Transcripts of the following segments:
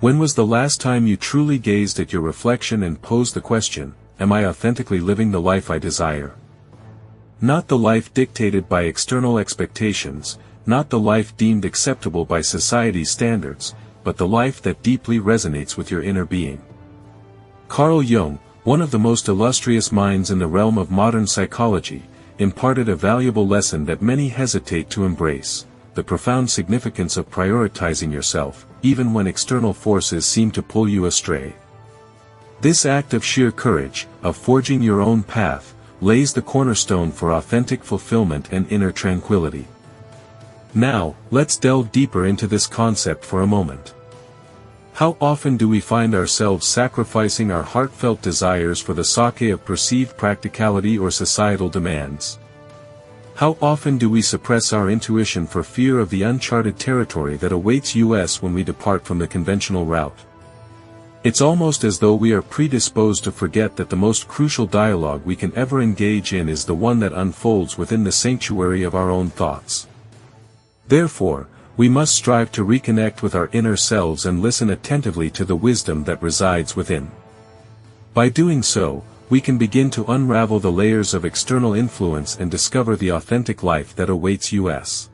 When was the last time you truly gazed at your reflection and posed the question, am I authentically living the life I desire? Not the life dictated by external expectations, not the life deemed acceptable by society's standards, but the life that deeply resonates with your inner being. Carl Jung, one of the most illustrious minds in the realm of modern psychology, imparted a valuable lesson that many hesitate to embrace: the profound significance of prioritizing yourself, even when external forces seem to pull you astray. This act of sheer courage, of forging your own path, lays the cornerstone for authentic fulfillment and inner tranquility. Now, let's delve deeper into this concept for a moment. How often do we find ourselves sacrificing our heartfelt desires for the sake of perceived practicality or societal demands? How often do we suppress our intuition for fear of the uncharted territory that awaits us when we depart from the conventional route? It's almost as though we are predisposed to forget that the most crucial dialogue we can ever engage in is the one that unfolds within the sanctuary of our own thoughts. Therefore, we must strive to reconnect with our inner selves and listen attentively to the wisdom that resides within. By doing so, we can begin to unravel the layers of external influence and discover the authentic life that awaits us.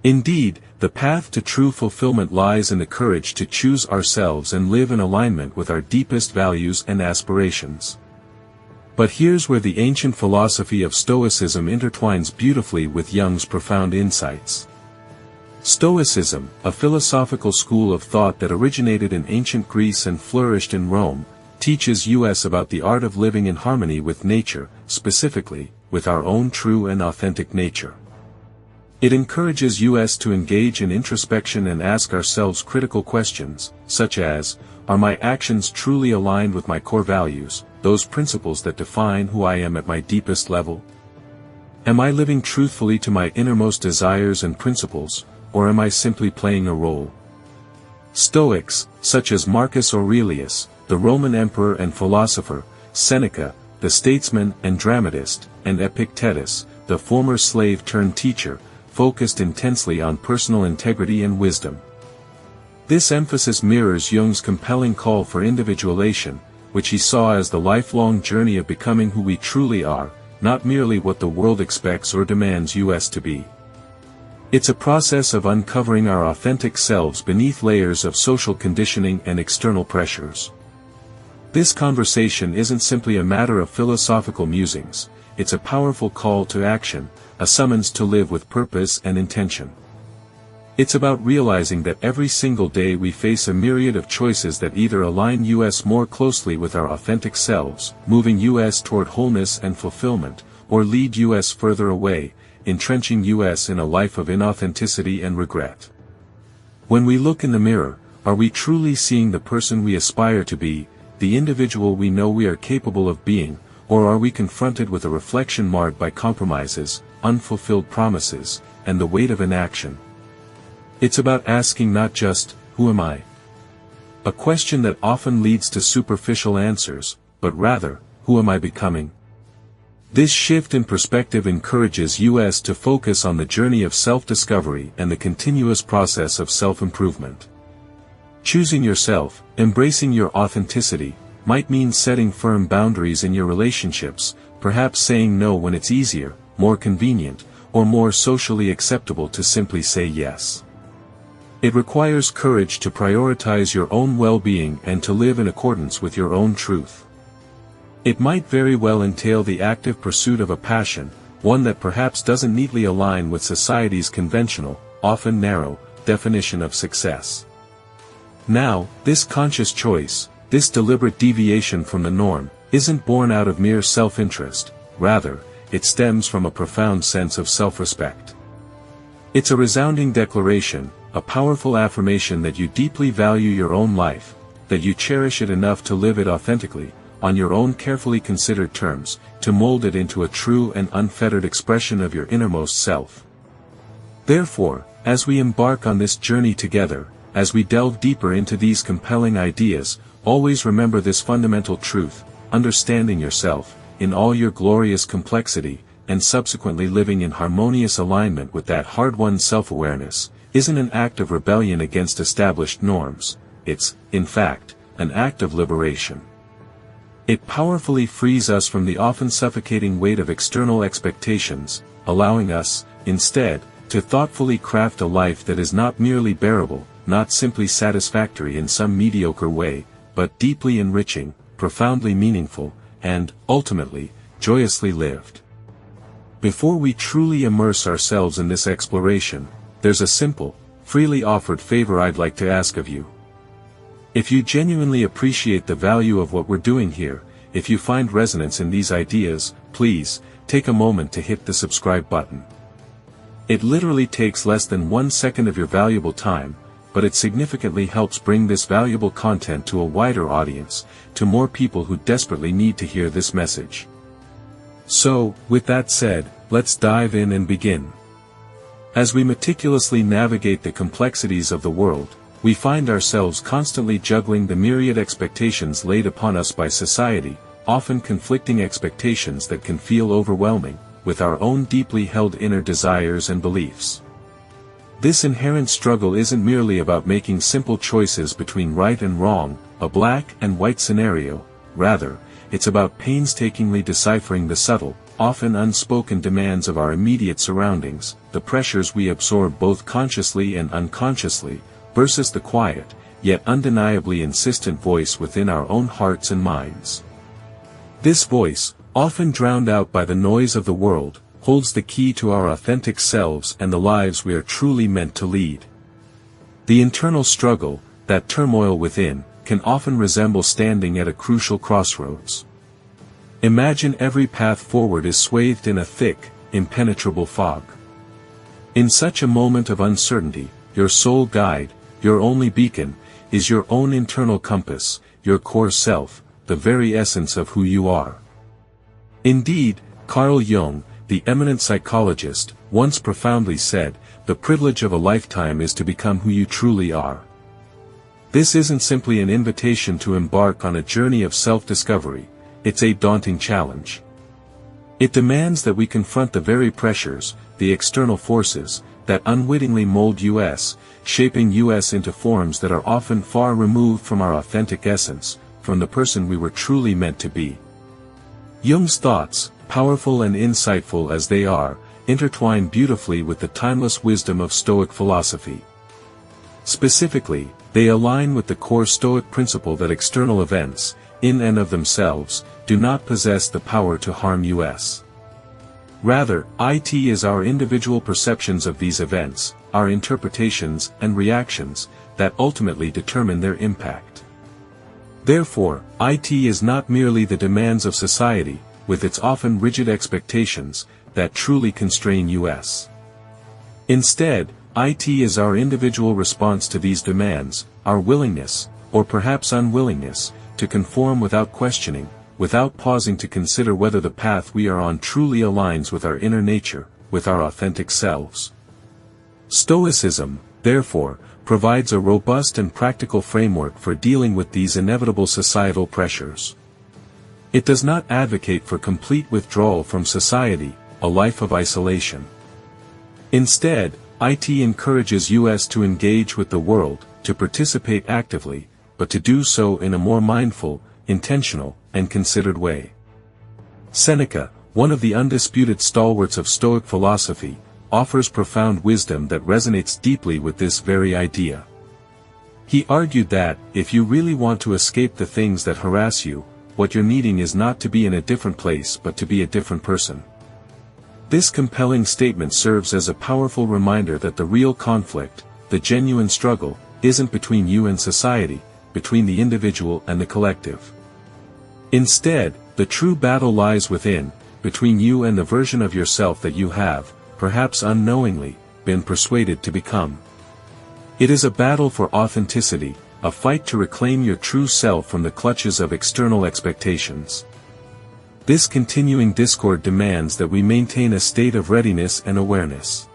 Indeed, the path to true fulfillment lies in the courage to choose ourselves and live in alignment with our deepest values and aspirations. But here's where the ancient philosophy of Stoicism intertwines beautifully with Jung's profound insights. Stoicism, a philosophical school of thought that originated in ancient Greece and flourished in Rome, teaches us about the art of living in harmony with nature, specifically, with our own true and authentic nature. It encourages us to engage in introspection and ask ourselves critical questions, such as, are my actions truly aligned with my core values, those principles that define who I am at my deepest level? Am I living truthfully to my innermost desires and principles, or am I simply playing a role? Stoics, such as Marcus Aurelius, the Roman emperor and philosopher, Seneca, the statesman and dramatist, and Epictetus, the former slave-turned-teacher, focused intensely on personal integrity and wisdom. This emphasis mirrors Jung's compelling call for individuation, which he saw as the lifelong journey of becoming who we truly are, not merely what the world expects or demands us to be. It's a process of uncovering our authentic selves beneath layers of social conditioning and external pressures. This conversation isn't simply a matter of philosophical musings, it's a powerful call to action, a summons to live with purpose and intention. It's about realizing that every single day we face a myriad of choices that either align us more closely with our authentic selves, moving us toward wholeness and fulfillment, or lead us further away, entrenching us in a life of inauthenticity and regret. When we look in the mirror, are we truly seeing the person we aspire to be, the individual we know we are capable of being, or are we confronted with a reflection marred by compromises, unfulfilled promises, and the weight of inaction? It's about asking not just, who am I? A question that often leads to superficial answers, but rather, who am I becoming? This shift in perspective encourages us to focus on the journey of self-discovery and the continuous process of self-improvement. Choosing yourself, embracing your authenticity, might mean setting firm boundaries in your relationships, perhaps saying no when it's easier, more convenient, or more socially acceptable to simply say yes. It requires courage to prioritize your own well-being and to live in accordance with your own truth. It might very well entail the active pursuit of a passion, one that perhaps doesn't neatly align with society's conventional, often narrow, definition of success. Now, this conscious choice, this deliberate deviation from the norm, isn't born out of mere self-interest, rather, it stems from a profound sense of self-respect. It's a resounding declaration, a powerful affirmation that you deeply value your own life, that you cherish it enough to live it authentically, on your own carefully considered terms, to mold it into a true and unfettered expression of your innermost self. Therefore, as we embark on this journey together, as we delve deeper into these compelling ideas, always remember this fundamental truth: understanding yourself, in all your glorious complexity, and subsequently living in harmonious alignment with that hard-won self-awareness, isn't an act of rebellion against established norms, it's, in fact, an act of liberation. It powerfully frees us from the often suffocating weight of external expectations, allowing us, instead, to thoughtfully craft a life that is not merely bearable, not simply satisfactory in some mediocre way, but deeply enriching, profoundly meaningful, and, ultimately, joyously lived. Before we truly immerse ourselves in this exploration, there's a simple, freely offered favor I'd like to ask of you. If you genuinely appreciate the value of what we're doing here, if you find resonance in these ideas, please, take a moment to hit the subscribe button. It literally takes less than 1 second of your valuable time, but it significantly helps bring this valuable content to a wider audience, to more people who desperately need to hear this message. So, with that said, let's dive in and begin. As we meticulously navigate the complexities of the world, we find ourselves constantly juggling the myriad expectations laid upon us by society, often conflicting expectations that can feel overwhelming, with our own deeply held inner desires and beliefs. This inherent struggle isn't merely about making simple choices between right and wrong, a black and white scenario, rather, it's about painstakingly deciphering the subtle, often unspoken demands of our immediate surroundings, the pressures we absorb both consciously and unconsciously, versus the quiet, yet undeniably insistent voice within our own hearts and minds. This voice, often drowned out by the noise of the world, holds the key to our authentic selves and the lives we are truly meant to lead. The internal struggle, that turmoil within, can often resemble standing at a crucial crossroads. Imagine every path forward is swathed in a thick, impenetrable fog. In such a moment of uncertainty, your sole guide, your only beacon, is your own internal compass, your core self, the very essence of who you are. Indeed, Carl Jung, the eminent psychologist, once profoundly said, "The privilege of a lifetime is to become who you truly are." This isn't simply an invitation to embark on a journey of self-discovery, it's a daunting challenge. It demands that we confront the very pressures, the external forces, that unwittingly mold us, shaping us into forms that are often far removed from our authentic essence, from the person we were truly meant to be. Jung's thoughts, powerful and insightful as they are, intertwine beautifully with the timeless wisdom of Stoic philosophy. Specifically, they align with the core Stoic principle that external events, in and of themselves, do not possess the power to harm us. Rather, it is our individual perceptions of these events, our interpretations and reactions, that ultimately determine their impact. Therefore, it is not merely the demands of society, with its often rigid expectations, that truly constrain us. Instead, it is our individual response to these demands, our willingness, or perhaps unwillingness, to conform without questioning, without pausing to consider whether the path we are on truly aligns with our inner nature, with our authentic selves. Stoicism, therefore, provides a robust and practical framework for dealing with these inevitable societal pressures. It does not advocate for complete withdrawal from society, a life of isolation. Instead, it encourages us to engage with the world, to participate actively, but to do so in a more mindful, intentional, and considered way. Seneca, one of the undisputed stalwarts of Stoic philosophy, offers profound wisdom that resonates deeply with this very idea. He argued that, if you really want to escape the things that harass you, what you're needing is not to be in a different place but to be a different person. This compelling statement serves as a powerful reminder that the real conflict, the genuine struggle, isn't between you and society, between the individual and the collective. Instead, the true battle lies within, between you and the version of yourself that you have, perhaps unknowingly, been persuaded to become. It is a battle for authenticity, a fight to reclaim your true self from the clutches of external expectations. This continuing discord demands that we maintain a state of readiness and awareness.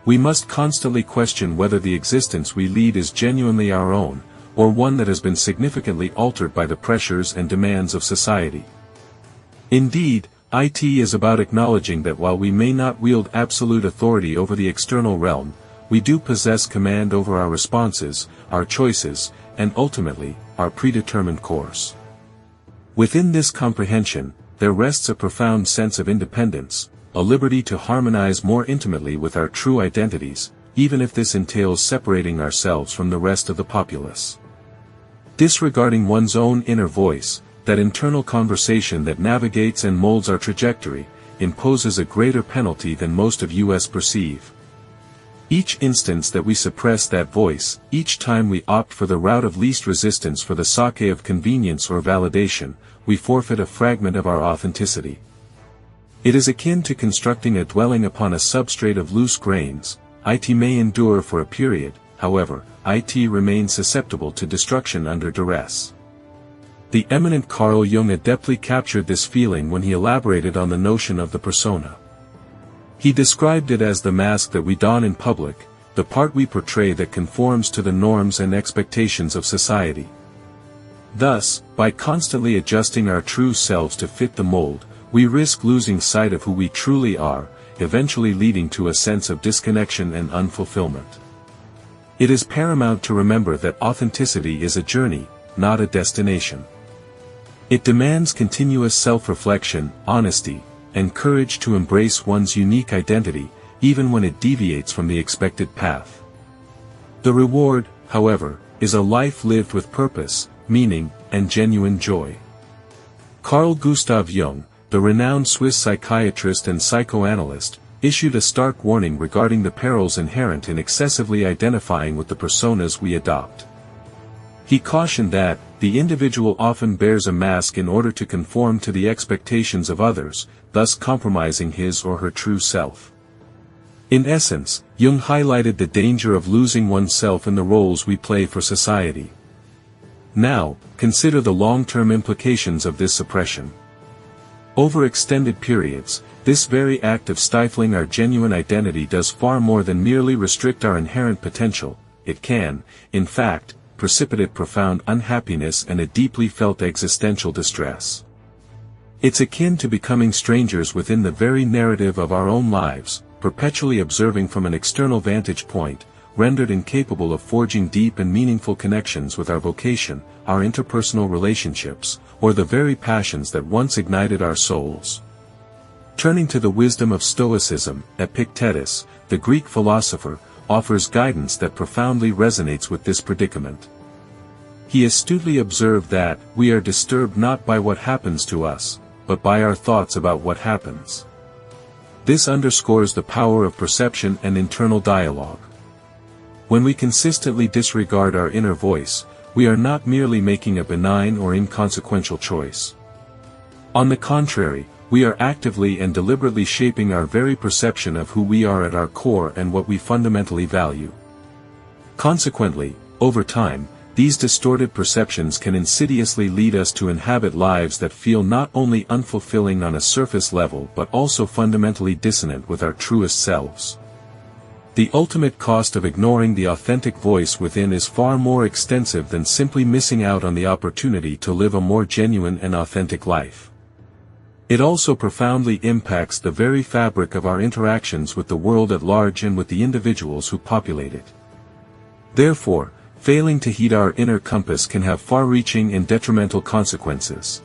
We must constantly question whether the existence we lead is genuinely our own, or one that has been significantly altered by the pressures and demands of society. Indeed, it is about acknowledging that while we may not wield absolute authority over the external realm, we do possess command over our responses, our choices, and ultimately, our predetermined course. Within this comprehension, there rests a profound sense of independence, a liberty to harmonize more intimately with our true identities, even if this entails separating ourselves from the rest of the populace. Disregarding one's own inner voice, that internal conversation that navigates and molds our trajectory, imposes a greater penalty than most of us perceive. Each instance that we suppress that voice, each time we opt for the route of least resistance for the sake of convenience or validation, we forfeit a fragment of our authenticity. It is akin to constructing a dwelling upon a substrate of loose grains. It may endure for a period, however, it remains susceptible to destruction under duress. The eminent Carl Jung adeptly captured this feeling when he elaborated on the notion of the persona. He described it as the mask that we don in public, the part we portray that conforms to the norms and expectations of society. Thus, by constantly adjusting our true selves to fit the mold, we risk losing sight of who we truly are, eventually leading to a sense of disconnection and unfulfillment. It is paramount to remember that authenticity is a journey, not a destination. It demands continuous self-reflection, honesty, and courage to embrace one's unique identity, even when it deviates from the expected path. The reward, however, is a life lived with purpose, meaning, and genuine joy. Carl Gustav Jung, the renowned Swiss psychiatrist and psychoanalyst, issued a stark warning regarding the perils inherent in excessively identifying with the personas we adopt. He cautioned that, the individual often bears a mask in order to conform to the expectations of others, thus compromising his or her true self. In essence, Jung highlighted the danger of losing oneself in the roles we play for society. Now, consider the long-term implications of this suppression. Over extended periods, this very act of stifling our genuine identity does far more than merely restrict our inherent potential. It can, in fact, precipitate profound unhappiness and a deeply felt existential distress. It's akin to becoming strangers within the very narrative of our own lives, perpetually observing from an external vantage point, rendered incapable of forging deep and meaningful connections with our vocation, our interpersonal relationships, or the very passions that once ignited our souls. Turning to the wisdom of Stoicism, Epictetus, the Greek philosopher, offers guidance that profoundly resonates with this predicament. He astutely observed that, we are disturbed not by what happens to us, but by our thoughts about what happens. This underscores the power of perception and internal dialogue. When we consistently disregard our inner voice, we are not merely making a benign or inconsequential choice. On the contrary, we are actively and deliberately shaping our very perception of who we are at our core and what we fundamentally value. Consequently, over time, these distorted perceptions can insidiously lead us to inhabit lives that feel not only unfulfilling on a surface level but also fundamentally dissonant with our truest selves. The ultimate cost of ignoring the authentic voice within is far more extensive than simply missing out on the opportunity to live a more genuine and authentic life. It also profoundly impacts the very fabric of our interactions with the world at large and with the individuals who populate it. Therefore, failing to heed our inner compass can have far-reaching and detrimental consequences.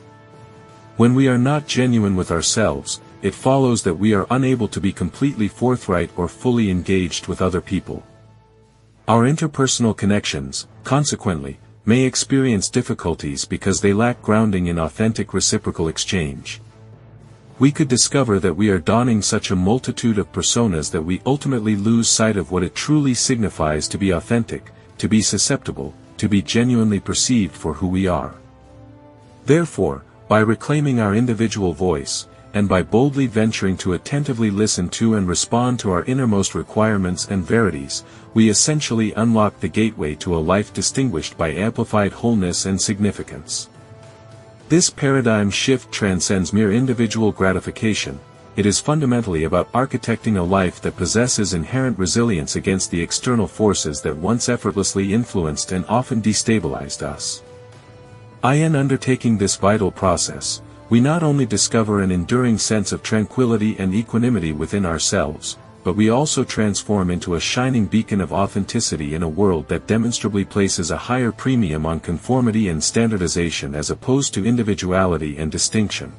When we are not genuine with ourselves, it follows that we are unable to be completely forthright or fully engaged with other people. Our interpersonal connections, consequently, may experience difficulties because they lack grounding in authentic reciprocal exchange. We could discover that we are donning such a multitude of personas that we ultimately lose sight of what it truly signifies to be authentic, to be susceptible, to be genuinely perceived for who we are. Therefore, by reclaiming our individual voice, and by boldly venturing to attentively listen to and respond to our innermost requirements and verities, we essentially unlock the gateway to a life distinguished by amplified wholeness and significance. This paradigm shift transcends mere individual gratification. It is fundamentally about architecting a life that possesses inherent resilience against the external forces that once effortlessly influenced and often destabilized us. In undertaking this vital process, we not only discover an enduring sense of tranquility and equanimity within ourselves, but we also transform into a shining beacon of authenticity in a world that demonstrably places a higher premium on conformity and standardization as opposed to individuality and distinction.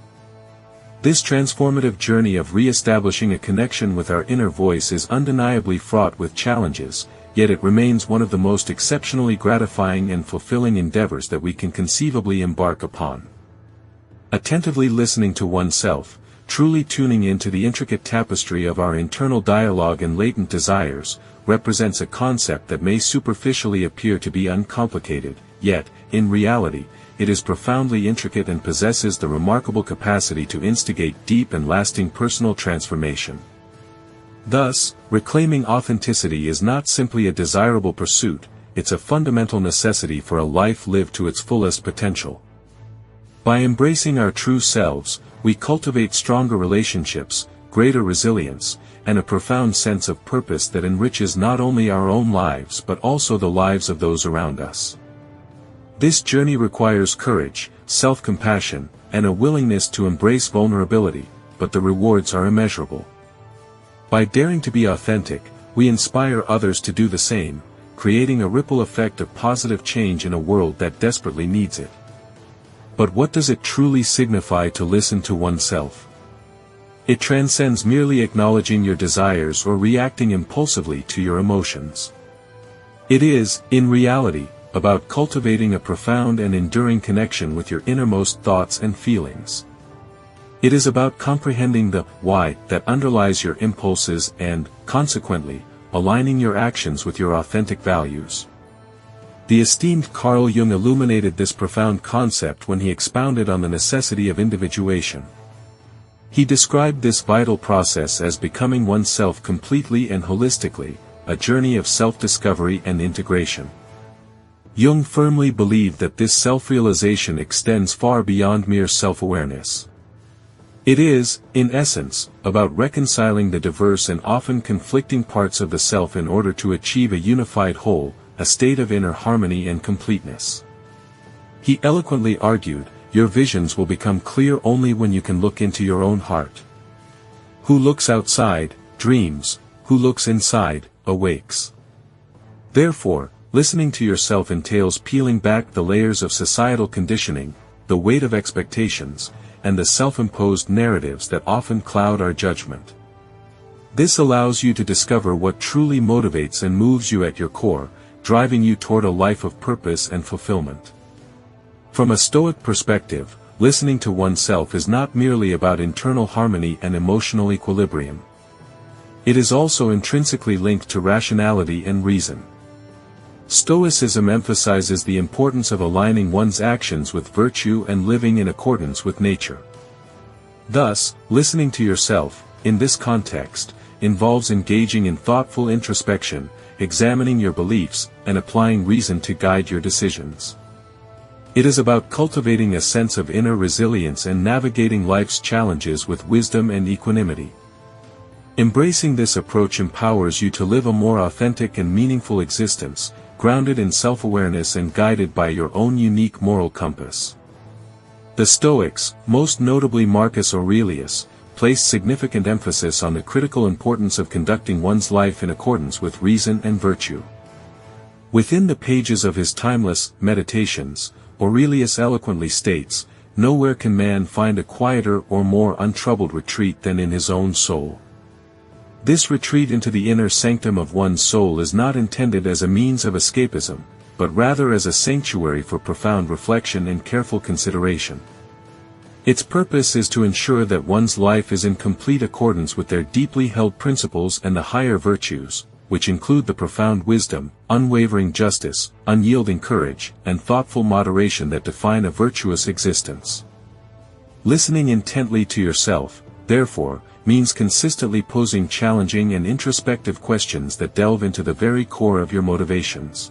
This transformative journey of re-establishing a connection with our inner voice is undeniably fraught with challenges, yet it remains one of the most exceptionally gratifying and fulfilling endeavors that we can conceivably embark upon. Attentively listening to oneself, truly tuning into the intricate tapestry of our internal dialogue and latent desires, represents a concept that may superficially appear to be uncomplicated, yet, in reality, it is profoundly intricate and possesses the remarkable capacity to instigate deep and lasting personal transformation. Thus, reclaiming authenticity is not simply a desirable pursuit, it's a fundamental necessity for a life lived to its fullest potential. By embracing our true selves, we cultivate stronger relationships, greater resilience, and a profound sense of purpose that enriches not only our own lives but also the lives of those around us. This journey requires courage, self-compassion, and a willingness to embrace vulnerability, but the rewards are immeasurable. By daring to be authentic, we inspire others to do the same, creating a ripple effect of positive change in a world that desperately needs it. But what does it truly signify to listen to oneself? It transcends merely acknowledging your desires or reacting impulsively to your emotions. It is, in reality, about cultivating a profound and enduring connection with your innermost thoughts and feelings. It is about comprehending the why that underlies your impulses and, consequently, aligning your actions with your authentic values. The esteemed Carl Jung illuminated this profound concept when he expounded on the necessity of individuation. He described this vital process as becoming oneself completely and holistically, a journey of self-discovery and integration. Jung firmly believed that this self-realization extends far beyond mere self-awareness. It is, in essence, about reconciling the diverse and often conflicting parts of the self in order to achieve a unified whole, a state of inner harmony and completeness. He eloquently argued, your visions will become clear only when you can look into your own heart. Who looks outside, dreams, who looks inside, awakes. Therefore, listening to yourself entails peeling back the layers of societal conditioning, the weight of expectations, and the self-imposed narratives that often cloud our judgment. This allows you to discover what truly motivates and moves you at your core, driving you toward a life of purpose and fulfillment. From a Stoic perspective, listening to oneself is not merely about internal harmony and emotional equilibrium. It is also intrinsically linked to rationality and reason. Stoicism emphasizes the importance of aligning one's actions with virtue and living in accordance with nature. Thus, listening to yourself, in this context, involves engaging in thoughtful introspection, examining your beliefs, and applying reason to guide your decisions. It is about cultivating a sense of inner resilience and navigating life's challenges with wisdom and equanimity. Embracing this approach empowers you to live a more authentic and meaningful existence, grounded in self-awareness and guided by your own unique moral compass. The Stoics, most notably Marcus Aurelius, placed significant emphasis on the critical importance of conducting one's life in accordance with reason and virtue. Within the pages of his timeless Meditations, Aurelius eloquently states, "Nowhere can man find a quieter or more untroubled retreat than in his own soul." This retreat into the inner sanctum of one's soul is not intended as a means of escapism, but rather as a sanctuary for profound reflection and careful consideration. Its purpose is to ensure that one's life is in complete accordance with their deeply held principles and the higher virtues, which include the profound wisdom, unwavering justice, unyielding courage, and thoughtful moderation that define a virtuous existence. Listening intently to yourself, therefore, means consistently posing challenging and introspective questions that delve into the very core of your motivations.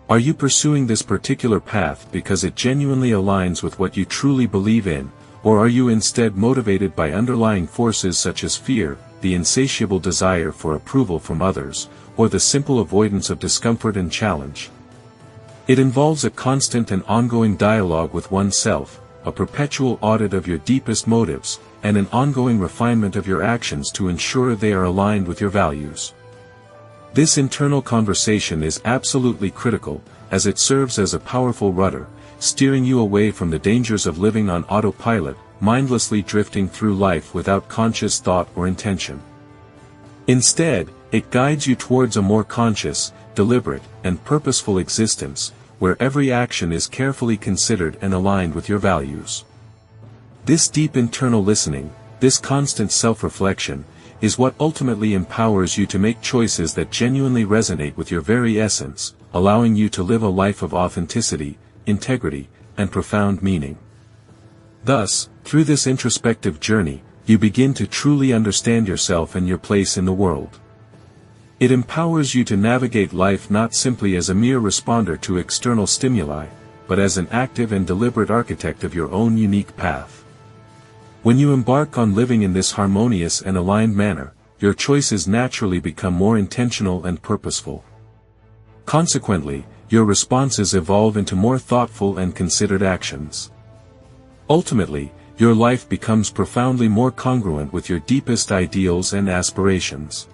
Are you pursuing this particular path because it genuinely aligns with what you truly believe in, or are you instead motivated by underlying forces such as fear, the insatiable desire for approval from others, or the simple avoidance of discomfort and challenge? It involves a constant and ongoing dialogue with oneself, a perpetual audit of your deepest motives, and an ongoing refinement of your actions to ensure they are aligned with your values. This internal conversation is absolutely critical, as it serves as a powerful rudder, steering you away from the dangers of living on autopilot, mindlessly drifting through life without conscious thought or intention. Instead, it guides you towards a more conscious, deliberate, and purposeful existence, where every action is carefully considered and aligned with your values. This deep internal listening, this constant self-reflection, is what ultimately empowers you to make choices that genuinely resonate with your very essence, allowing you to live a life of authenticity, integrity, and profound meaning. Thus, through this introspective journey, you begin to truly understand yourself and your place in the world. It empowers you to navigate life not simply as a mere responder to external stimuli, but as an active and deliberate architect of your own unique path. When you embark on living in this harmonious and aligned manner, your choices naturally become more intentional and purposeful. Consequently, your responses evolve into more thoughtful and considered actions. Ultimately, your life becomes profoundly more congruent with your deepest ideals and aspirations.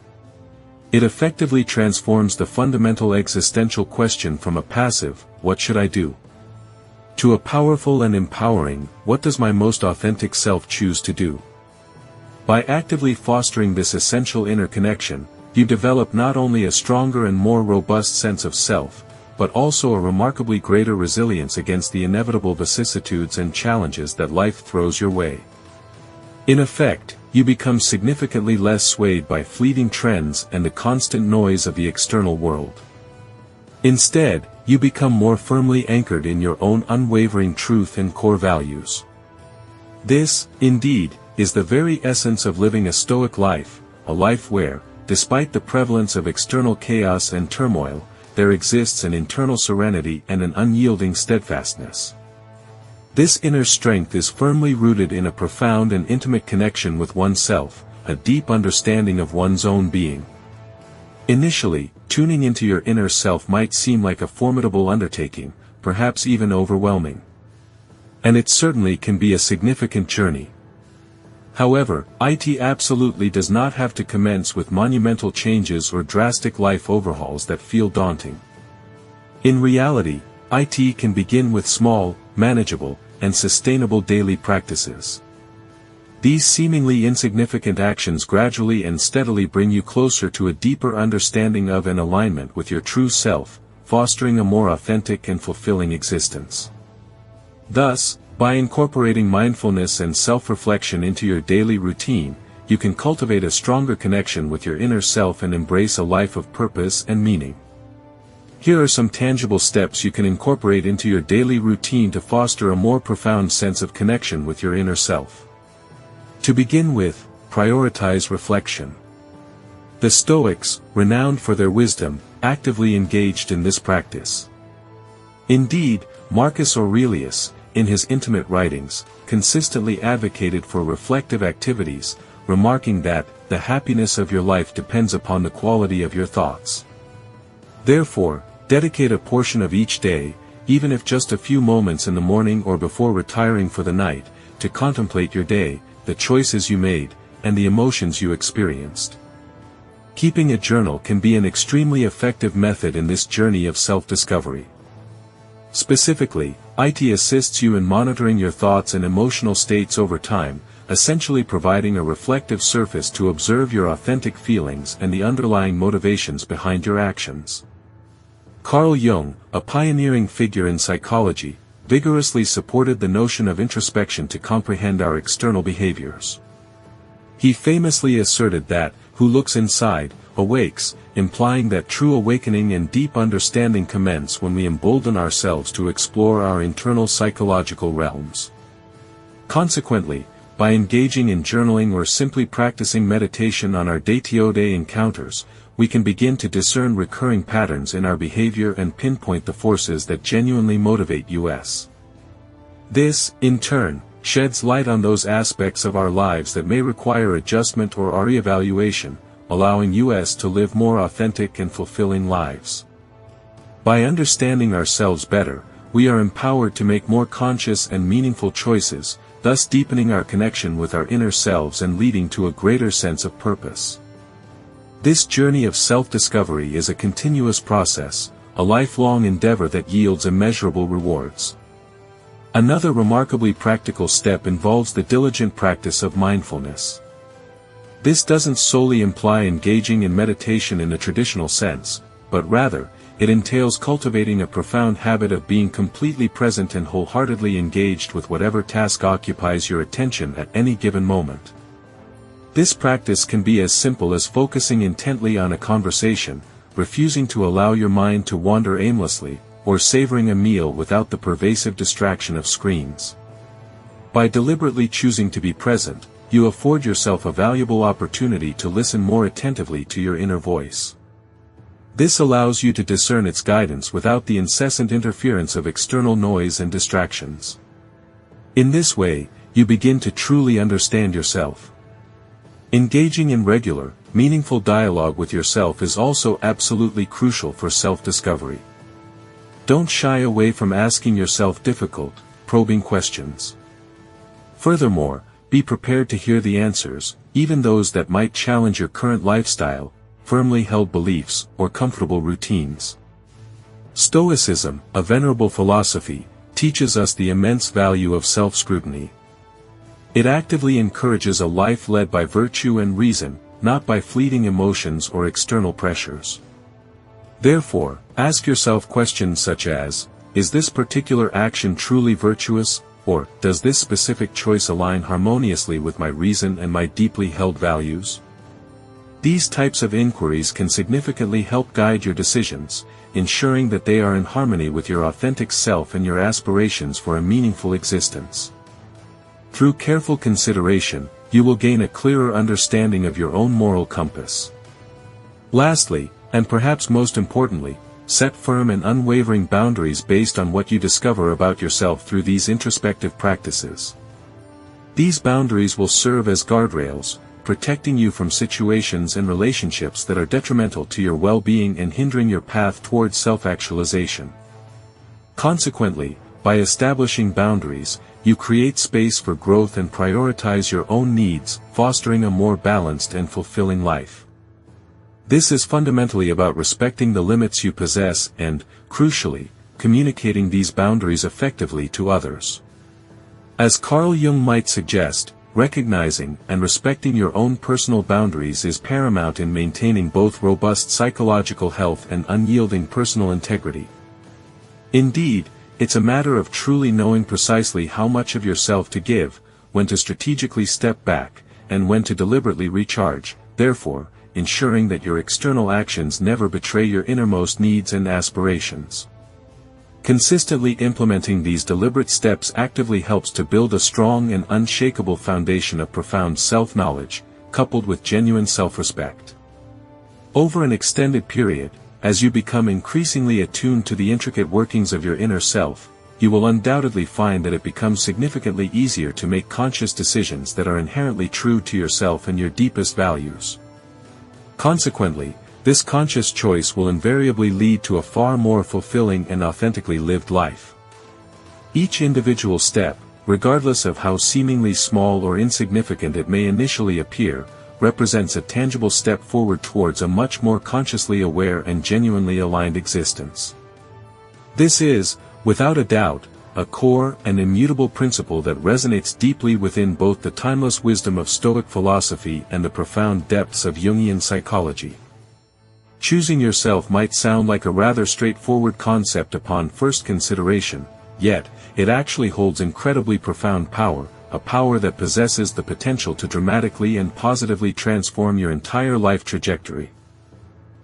It effectively transforms the fundamental existential question from a passive, "What should I do?" to a powerful and empowering, "What does my most authentic self choose to do?" By actively fostering this essential inner connection, you develop not only a stronger and more robust sense of self, but also a remarkably greater resilience against the inevitable vicissitudes and challenges that life throws your way. In effect, you become significantly less swayed by fleeting trends and the constant noise of the external world. Instead, you become more firmly anchored in your own unwavering truth and core values. This, indeed, is the very essence of living a Stoic life, a life where, despite the prevalence of external chaos and turmoil, there exists an internal serenity and an unyielding steadfastness. This inner strength is firmly rooted in a profound and intimate connection with oneself, a deep understanding of one's own being. Initially, tuning into your inner self might seem like a formidable undertaking, perhaps even overwhelming. And it certainly can be a significant journey. However, it absolutely does not have to commence with monumental changes or drastic life overhauls that feel daunting. In reality, it can begin with small, manageable, and sustainable daily practices. These seemingly insignificant actions gradually and steadily bring you closer to a deeper understanding of and alignment with your true self, fostering a more authentic and fulfilling existence. Thus, by incorporating mindfulness and self-reflection into your daily routine, you can cultivate a stronger connection with your inner self and embrace a life of purpose and meaning. Here are some tangible steps you can incorporate into your daily routine to foster a more profound sense of connection with your inner self. To begin with, prioritize reflection. The Stoics, renowned for their wisdom, actively engaged in this practice. Indeed, Marcus Aurelius, in his intimate writings, consistently advocated for reflective activities, remarking that, "the happiness of your life depends upon the quality of your thoughts." Therefore, dedicate a portion of each day, even if just a few moments in the morning or before retiring for the night, to contemplate your day, the choices you made, and the emotions you experienced. Keeping a journal can be an extremely effective method in this journey of self-discovery. Specifically, it assists you in monitoring your thoughts and emotional states over time, essentially providing a reflective surface to observe your authentic feelings and the underlying motivations behind your actions. Carl Jung, a pioneering figure in psychology, vigorously supported the notion of introspection to comprehend our external behaviors. He famously asserted that, "who looks inside, awakes," implying that true awakening and deep understanding commence when we embolden ourselves to explore our internal psychological realms. Consequently, by engaging in journaling or simply practicing meditation on our day-to-day encounters, we can begin to discern recurring patterns in our behavior and pinpoint the forces that genuinely motivate us. This, in turn, sheds light on those aspects of our lives that may require adjustment or reevaluation, allowing us to live more authentic and fulfilling lives. By understanding ourselves better, we are empowered to make more conscious and meaningful choices, thus deepening our connection with our inner selves and leading to a greater sense of purpose. This journey of self-discovery is a continuous process, a lifelong endeavor that yields immeasurable rewards. Another remarkably practical step involves the diligent practice of mindfulness. This doesn't solely imply engaging in meditation in a traditional sense, but rather, it entails cultivating a profound habit of being completely present and wholeheartedly engaged with whatever task occupies your attention at any given moment. This practice can be as simple as focusing intently on a conversation, refusing to allow your mind to wander aimlessly, or savoring a meal without the pervasive distraction of screens. By deliberately choosing to be present, you afford yourself a valuable opportunity to listen more attentively to your inner voice. This allows you to discern its guidance without the incessant interference of external noise and distractions. In this way, you begin to truly understand yourself. Engaging in regular, meaningful dialogue with yourself is also absolutely crucial for self-discovery. Don't shy away from asking yourself difficult, probing questions. Furthermore, be prepared to hear the answers, even those that might challenge your current lifestyle, firmly held beliefs, or comfortable routines. Stoicism, a venerable philosophy, teaches us the immense value of self-scrutiny. It actively encourages a life led by virtue and reason, not by fleeting emotions or external pressures. Therefore, ask yourself questions such as, is this particular action truly virtuous, or does this specific choice align harmoniously with my reason and my deeply held values? These types of inquiries can significantly help guide your decisions, ensuring that they are in harmony with your authentic self and your aspirations for a meaningful existence. Through careful consideration, you will gain a clearer understanding of your own moral compass. Lastly, and perhaps most importantly, set firm and unwavering boundaries based on what you discover about yourself through these introspective practices. These boundaries will serve as guardrails, protecting you from situations and relationships that are detrimental to your well-being and hindering your path towards self-actualization. Consequently, by establishing boundaries, you create space for growth and prioritize your own needs, fostering a more balanced and fulfilling life. This is fundamentally about respecting the limits you possess and, crucially, communicating these boundaries effectively to others. As Carl Jung might suggest, recognizing and respecting your own personal boundaries is paramount in maintaining both robust psychological health and unyielding personal integrity. Indeed, it's a matter of truly knowing precisely how much of yourself to give, when to strategically step back, and when to deliberately recharge, therefore, ensuring that your external actions never betray your innermost needs and aspirations. Consistently implementing these deliberate steps actively helps to build a strong and unshakable foundation of profound self-knowledge, coupled with genuine self-respect. Over an extended period, as you become increasingly attuned to the intricate workings of your inner self, you will undoubtedly find that it becomes significantly easier to make conscious decisions that are inherently true to yourself and your deepest values. Consequently, this conscious choice will invariably lead to a far more fulfilling and authentically lived life. Each individual step, regardless of how seemingly small or insignificant it may initially appear, represents a tangible step forward towards a much more consciously aware and genuinely aligned existence. This is, without a doubt, a core and immutable principle that resonates deeply within both the timeless wisdom of Stoic philosophy and the profound depths of Jungian psychology. Choosing yourself might sound like a rather straightforward concept upon first consideration, yet, it actually holds incredibly profound power, a power that possesses the potential to dramatically and positively transform your entire life trajectory.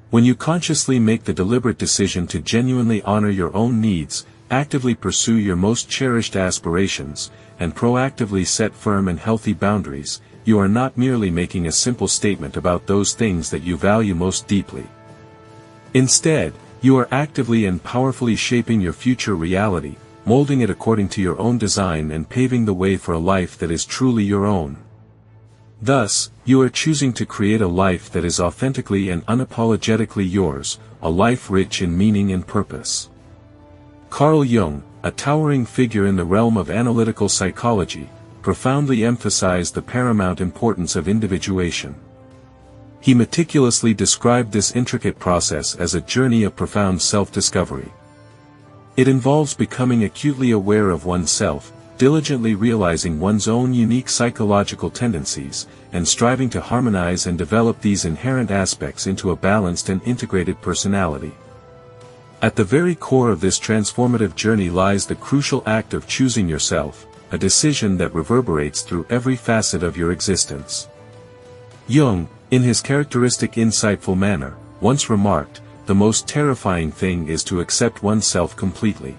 When you consciously make the deliberate decision to genuinely honor your own needs, actively pursue your most cherished aspirations, and proactively set firm and healthy boundaries, you are not merely making a simple statement about those things that you value most deeply. Instead, you are actively and powerfully shaping your future reality, molding it according to your own design and paving the way for a life that is truly your own. Thus, you are choosing to create a life that is authentically and unapologetically yours, a life rich in meaning and purpose. Carl Jung, a towering figure in the realm of analytical psychology, profoundly emphasized the paramount importance of individuation. He meticulously described this intricate process as a journey of profound self-discovery. It involves becoming acutely aware of oneself, diligently realizing one's own unique psychological tendencies, and striving to harmonize and develop these inherent aspects into a balanced and integrated personality. At the very core of this transformative journey lies the crucial act of choosing yourself, a decision that reverberates through every facet of your existence. Jung, in his characteristic insightful manner, once remarked, "The most terrifying thing is to accept oneself completely."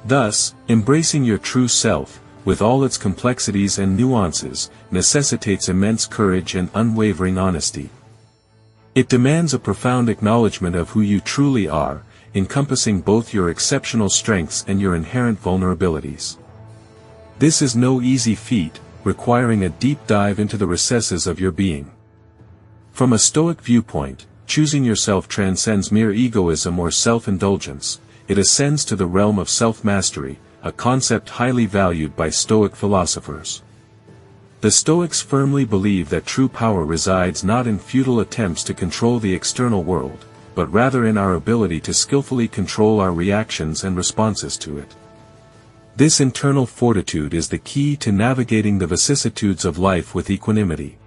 Thus, embracing your true self, with all its complexities and nuances, necessitates immense courage and unwavering honesty. It demands a profound acknowledgement of who you truly are, encompassing both your exceptional strengths and your inherent vulnerabilities. This is no easy feat, requiring a deep dive into the recesses of your being. From a Stoic viewpoint, choosing yourself transcends mere egoism or self-indulgence. It ascends to the realm of self-mastery, a concept highly valued by Stoic philosophers. The Stoics firmly believe that true power resides not in futile attempts to control the external world, but rather in our ability to skillfully control our reactions and responses to it. This internal fortitude is the key to navigating the vicissitudes of life with equanimity.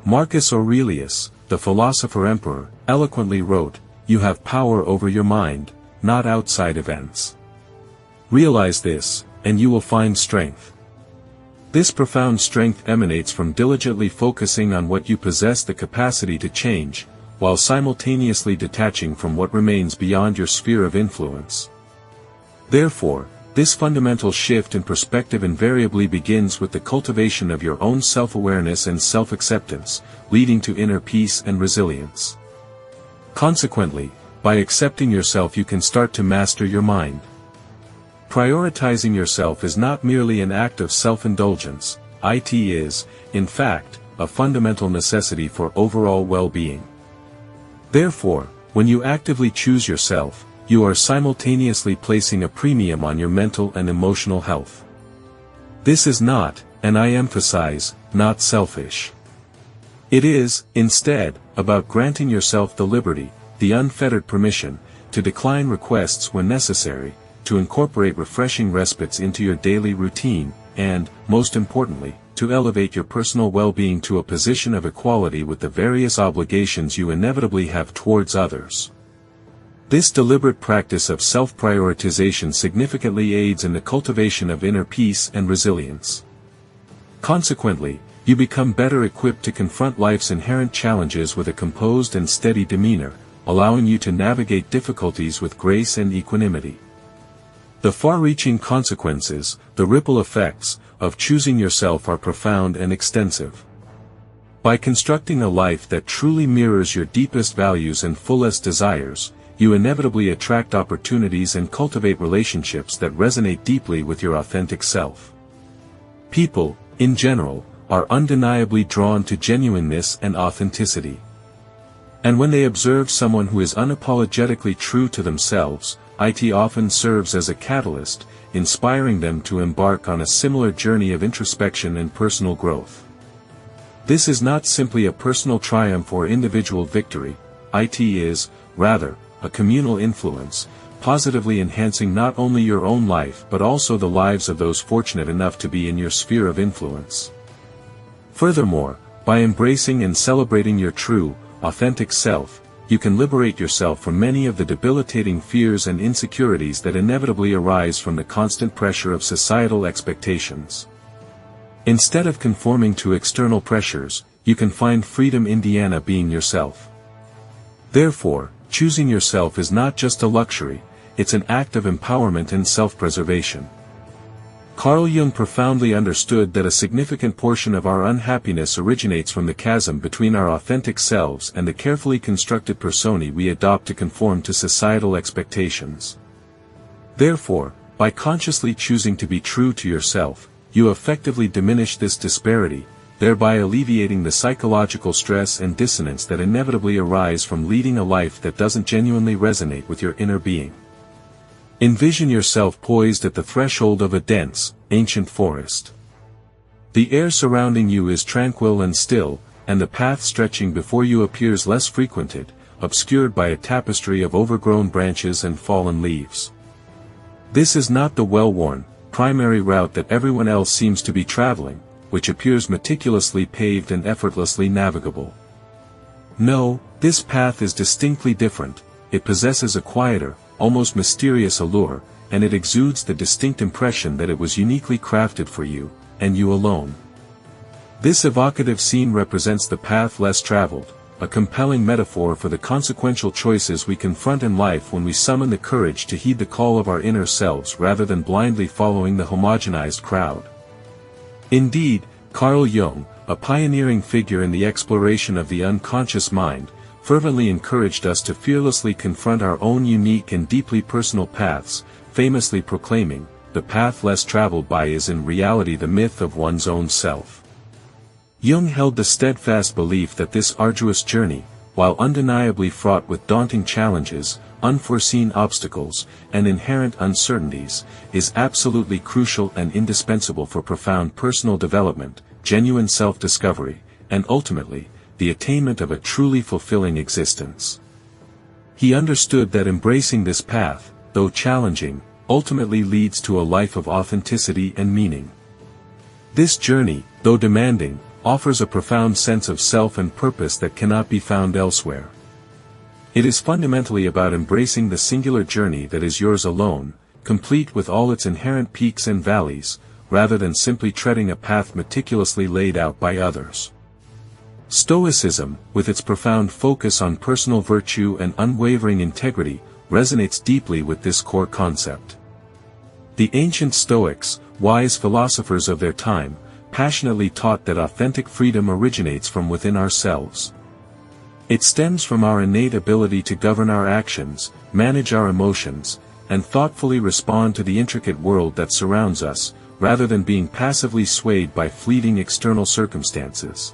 Marcus Aurelius, the philosopher-emperor, eloquently wrote, "You have power over your mind, not outside events. Realize this, and you will find strength." This profound strength emanates from diligently focusing on what you possess the capacity to change, while simultaneously detaching from what remains beyond your sphere of influence. Therefore, this fundamental shift in perspective invariably begins with the cultivation of your own self-awareness and self-acceptance, leading to inner peace and resilience. Consequently, by accepting yourself you can start to master your mind. Prioritizing yourself is not merely an act of self-indulgence, it is, in fact, a fundamental necessity for overall well-being. Therefore, when you actively choose yourself, you are simultaneously placing a premium on your mental and emotional health. This is not, and I emphasize, not selfish. It is, instead, about granting yourself the liberty, the unfettered permission, to decline requests when necessary, to incorporate refreshing respites into your daily routine, and, most importantly, to elevate your personal well-being to a position of equality with the various obligations you inevitably have towards others. This deliberate practice of self-prioritization significantly aids in the cultivation of inner peace and resilience. Consequently, you become better equipped to confront life's inherent challenges with a composed and steady demeanor, allowing you to navigate difficulties with grace and equanimity. The far-reaching consequences, the ripple effects, of choosing yourself are profound and extensive. By constructing a life that truly mirrors your deepest values and fullest desires, you inevitably attract opportunities and cultivate relationships that resonate deeply with your authentic self. People, in general, are undeniably drawn to genuineness and authenticity. And when they observe someone who is unapologetically true to themselves, it often serves as a catalyst, inspiring them to embark on a similar journey of introspection and personal growth. This is not simply a personal triumph or individual victory, it is, rather, a communal influence, positively enhancing not only your own life but also the lives of those fortunate enough to be in your sphere of influence. Furthermore, by embracing and celebrating your true, authentic self, you can liberate yourself from many of the debilitating fears and insecurities that inevitably arise from the constant pressure of societal expectations. Instead of conforming to external pressures, you can find freedom in being yourself. Therefore, choosing yourself is not just a luxury, it's an act of empowerment and self-preservation. Carl Jung profoundly understood that a significant portion of our unhappiness originates from the chasm between our authentic selves and the carefully constructed personae we adopt to conform to societal expectations. Therefore, by consciously choosing to be true to yourself, you effectively diminish this disparity, thereby alleviating the psychological stress and dissonance that inevitably arise from leading a life that doesn't genuinely resonate with your inner being. Envision yourself poised at the threshold of a dense, ancient forest. The air surrounding you is tranquil and still, and the path stretching before you appears less frequented, obscured by a tapestry of overgrown branches and fallen leaves. This is not the well-worn, primary route that everyone else seems to be traveling, which appears meticulously paved and effortlessly navigable. No, this path is distinctly different. It possesses a quieter, almost mysterious allure, and it exudes the distinct impression that it was uniquely crafted for you, and you alone. This evocative scene represents the path less traveled, a compelling metaphor for the consequential choices we confront in life when we summon the courage to heed the call of our inner selves rather than blindly following the homogenized crowd. Indeed, Carl Jung, a pioneering figure in the exploration of the unconscious mind, fervently encouraged us to fearlessly confront our own unique and deeply personal paths, famously proclaiming, "The path less traveled by is in reality the myth of one's own self." Jung held the steadfast belief that this arduous journey, while undeniably fraught with daunting challenges, unforeseen obstacles, and inherent uncertainties, is absolutely crucial and indispensable for profound personal development, genuine self-discovery, and ultimately, the attainment of a truly fulfilling existence. He understood that embracing this path, though challenging, ultimately leads to a life of authenticity and meaning. This journey, though demanding, offers a profound sense of self and purpose that cannot be found elsewhere. It is fundamentally about embracing the singular journey that is yours alone, complete with all its inherent peaks and valleys, rather than simply treading a path meticulously laid out by others. Stoicism, with its profound focus on personal virtue and unwavering integrity, resonates deeply with this core concept. The ancient Stoics, wise philosophers of their time, passionately taught that authentic freedom originates from within ourselves. It stems from our innate ability to govern our actions, manage our emotions, and thoughtfully respond to the intricate world that surrounds us, rather than being passively swayed by fleeting external circumstances.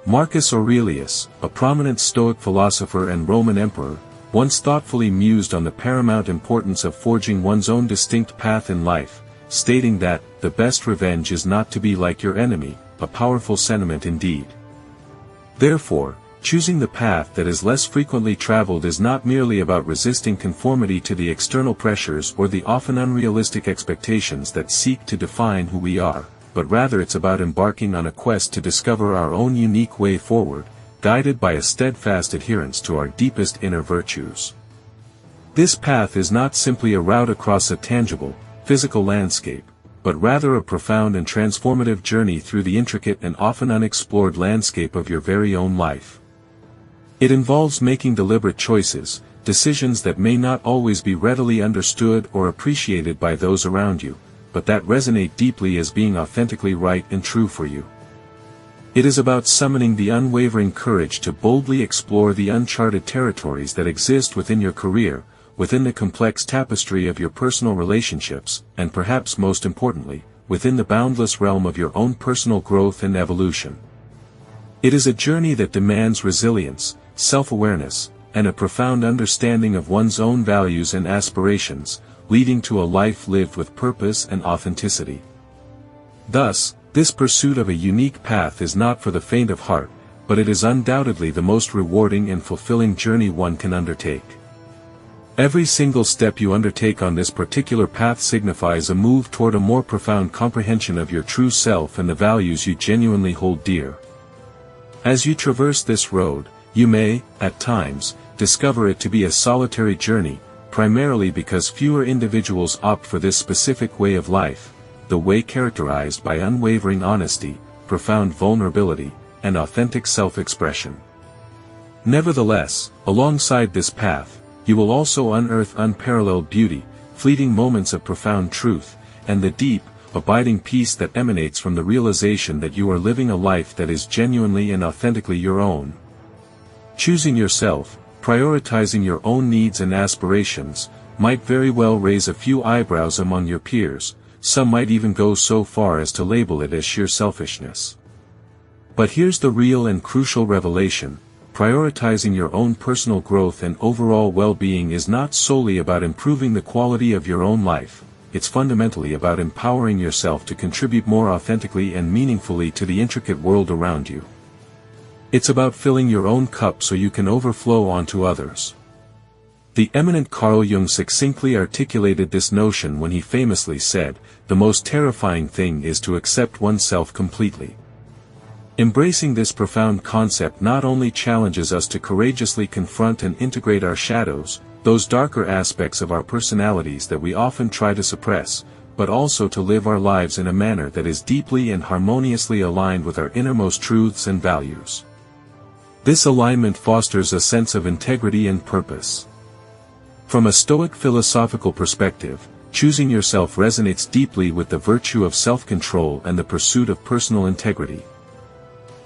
Marcus Aurelius, a prominent Stoic philosopher and Roman emperor, once thoughtfully mused on the paramount importance of forging one's own distinct path in life, stating that, "The best revenge is not to be like your enemy," a powerful sentiment indeed. Therefore, choosing the path that is less frequently traveled is not merely about resisting conformity to the external pressures or the often unrealistic expectations that seek to define who we are, but rather it's about embarking on a quest to discover our own unique way forward, guided by a steadfast adherence to our deepest inner virtues. This path is not simply a route across a tangible, physical landscape, but rather a profound and transformative journey through the intricate and often unexplored landscape of your very own life. It involves making deliberate choices, decisions that may not always be readily understood or appreciated by those around you, but that resonate deeply as being authentically right and true for you. It is about summoning the unwavering courage to boldly explore the uncharted territories that exist within your career, within the complex tapestry of your personal relationships, and perhaps most importantly, within the boundless realm of your own personal growth and evolution. It is a journey that demands resilience, self-awareness, and a profound understanding of one's own values and aspirations, leading to a life lived with purpose and authenticity. Thus, this pursuit of a unique path is not for the faint of heart, but it is undoubtedly the most rewarding and fulfilling journey one can undertake. Every single step you undertake on this particular path signifies a move toward a more profound comprehension of your true self and the values you genuinely hold dear. As you traverse this road, you may, at times, discover it to be a solitary journey, primarily because fewer individuals opt for this specific way of life, the way characterized by unwavering honesty, profound vulnerability, and authentic self-expression. Nevertheless, alongside this path, you will also unearth unparalleled beauty, fleeting moments of profound truth, and the deep, abiding peace that emanates from the realization that you are living a life that is genuinely and authentically your own. Choosing yourself, prioritizing your own needs and aspirations, might very well raise a few eyebrows among your peers, some might even go so far as to label it as sheer selfishness. But here's the real and crucial revelation: prioritizing your own personal growth and overall well-being is not solely about improving the quality of your own life, it's fundamentally about empowering yourself to contribute more authentically and meaningfully to the intricate world around you. It's about filling your own cup so you can overflow onto others. The eminent Carl Jung succinctly articulated this notion when he famously said, "The most terrifying thing is to accept oneself completely." Embracing this profound concept not only challenges us to courageously confront and integrate our shadows, those darker aspects of our personalities that we often try to suppress, but also to live our lives in a manner that is deeply and harmoniously aligned with our innermost truths and values. This alignment fosters a sense of integrity and purpose. From a Stoic philosophical perspective, choosing yourself resonates deeply with the virtue of self-control and the pursuit of personal integrity.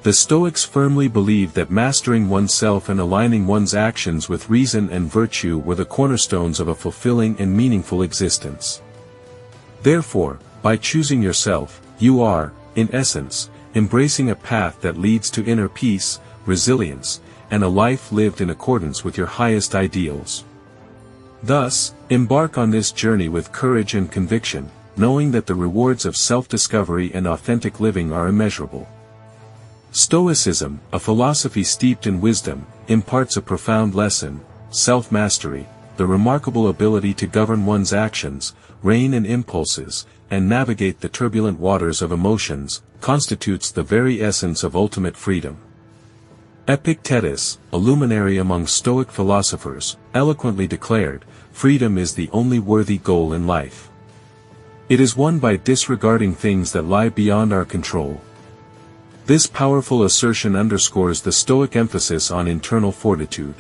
The Stoics firmly believed that mastering oneself and aligning one's actions with reason and virtue were the cornerstones of a fulfilling and meaningful existence. Therefore, by choosing yourself, you are, in essence, embracing a path that leads to inner peace, resilience, and a life lived in accordance with your highest ideals. Thus, embark on this journey with courage and conviction, knowing that the rewards of self-discovery and authentic living are immeasurable. Stoicism, a philosophy steeped in wisdom, imparts a profound lesson: self-mastery, the remarkable ability to govern one's actions, rein in impulses, and navigate the turbulent waters of emotions, constitutes the very essence of ultimate freedom. Epictetus, a luminary among Stoic philosophers, eloquently declared, "Freedom is the only worthy goal in life. It is won by disregarding things that lie beyond our control." This powerful assertion underscores the Stoic emphasis on internal fortitude.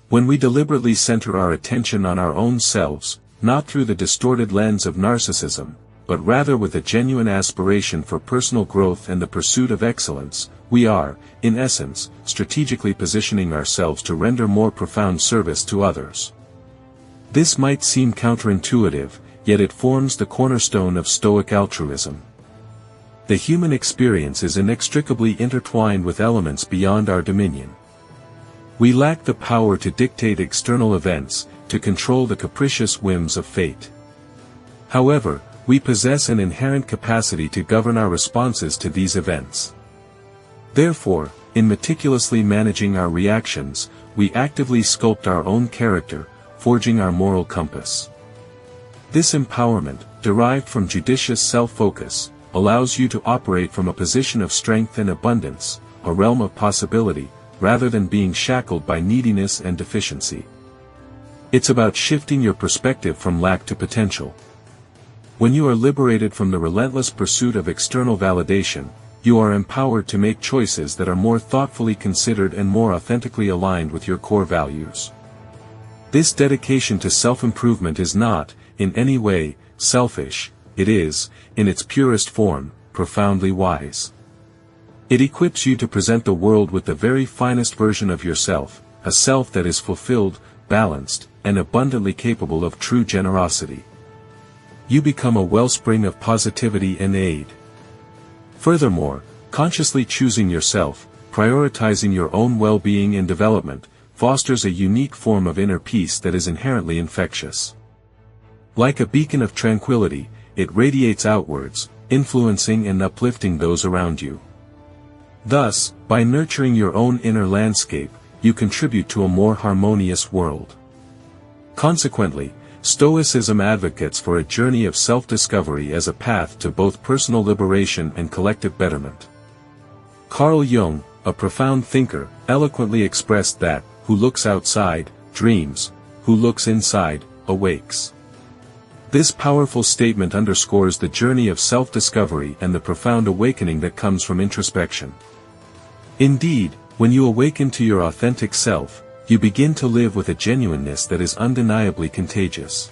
When we deliberately center our attention on our own selves, not through the distorted lens of narcissism, but rather with a genuine aspiration for personal growth and the pursuit of excellence, we are, in essence, strategically positioning ourselves to render more profound service to others. This might seem counterintuitive, yet it forms the cornerstone of Stoic altruism. The human experience is inextricably intertwined with elements beyond our dominion. We lack the power to dictate external events, to control the capricious whims of fate. However, we possess an inherent capacity to govern our responses to these events. Therefore, in meticulously managing our reactions, we actively sculpt our own character, forging our moral compass. This empowerment, derived from judicious self-focus, allows you to operate from a position of strength and abundance, a realm of possibility, rather than being shackled by neediness and deficiency. It's about shifting your perspective from lack to potential. When you are liberated from the relentless pursuit of external validation, you are empowered to make choices that are more thoughtfully considered and more authentically aligned with your core values. This dedication to self-improvement is not, in any way, selfish. It is, in its purest form, profoundly wise. It equips you to present the world with the very finest version of yourself, a self that is fulfilled, balanced, and abundantly capable of true generosity. You become a wellspring of positivity and aid. Furthermore, consciously choosing yourself, prioritizing your own well-being and development, fosters a unique form of inner peace that is inherently infectious. Like a beacon of tranquility, it radiates outwards, influencing and uplifting those around you. Thus, by nurturing your own inner landscape, you contribute to a more harmonious world. Consequently, Stoicism advocates for a journey of self-discovery as a path to both personal liberation and collective betterment. Carl Jung, a profound thinker, eloquently expressed that, "Who looks outside, dreams; who looks inside, awakes." This powerful statement underscores the journey of self-discovery and the profound awakening that comes from introspection. Indeed, when you awaken to your authentic self, you begin to live with a genuineness that is undeniably contagious.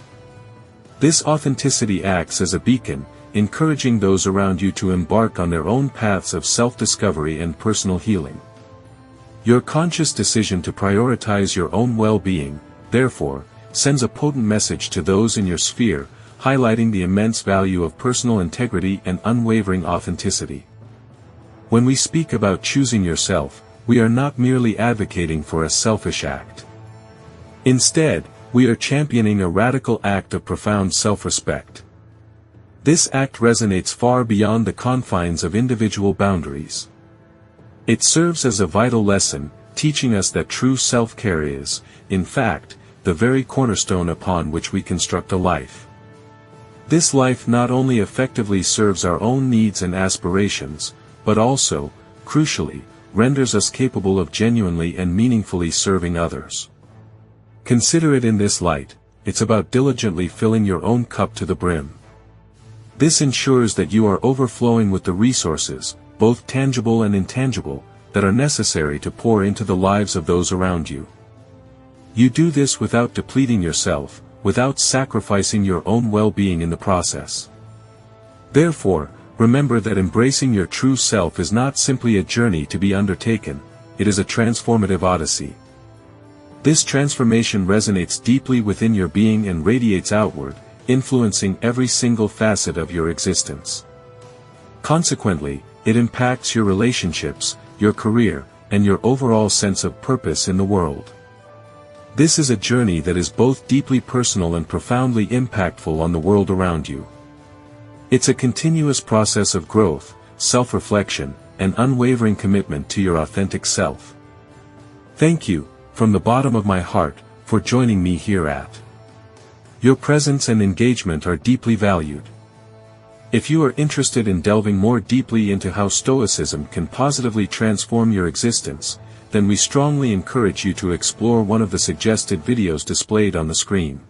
This authenticity acts as a beacon, encouraging those around you to embark on their own paths of self-discovery and personal healing. Your conscious decision to prioritize your own well-being, therefore, sends a potent message to those in your sphere, highlighting the immense value of personal integrity and unwavering authenticity. When we speak about choosing yourself, we are not merely advocating for a selfish act. Instead, we are championing a radical act of profound self-respect. This act resonates far beyond the confines of individual boundaries. It serves as a vital lesson, teaching us that true self-care is, in fact, the very cornerstone upon which we construct a life. This life not only effectively serves our own needs and aspirations, but also, crucially, renders us capable of genuinely and meaningfully serving others. Consider it in this light, it's about diligently filling your own cup to the brim. This ensures that you are overflowing with the resources, both tangible and intangible, that are necessary to pour into the lives of those around you. You do this without depleting yourself, without sacrificing your own well-being in the process. Therefore, remember that embracing your true self is not simply a journey to be undertaken, it is a transformative odyssey. This transformation resonates deeply within your being and radiates outward, influencing every single facet of your existence. Consequently, it impacts your relationships, your career, and your overall sense of purpose in the world. This is a journey that is both deeply personal and profoundly impactful on the world around you. It's a continuous process of growth, self-reflection, and unwavering commitment to your authentic self. Thank you, from the bottom of my heart, for joining me here at. Your presence and engagement are deeply valued. If you are interested in delving more deeply into how Stoicism can positively transform your existence, then we strongly encourage you to explore one of the suggested videos displayed on the screen.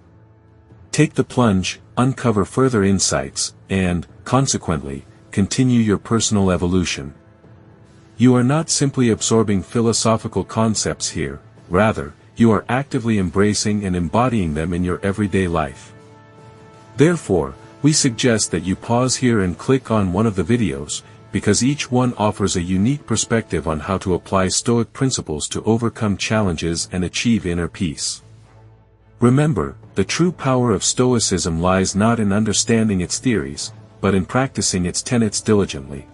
Take the plunge, uncover further insights, and, consequently, continue your personal evolution. You are not simply absorbing philosophical concepts here, rather, you are actively embracing and embodying them in your everyday life. Therefore, we suggest that you pause here and click on one of the videos, because each one offers a unique perspective on how to apply Stoic principles to overcome challenges and achieve inner peace. Remember, the true power of Stoicism lies not in understanding its theories, but in practicing its tenets diligently.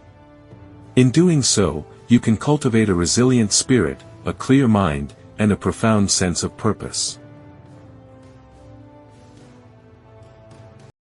In doing so, you can cultivate a resilient spirit, a clear mind, and a profound sense of purpose.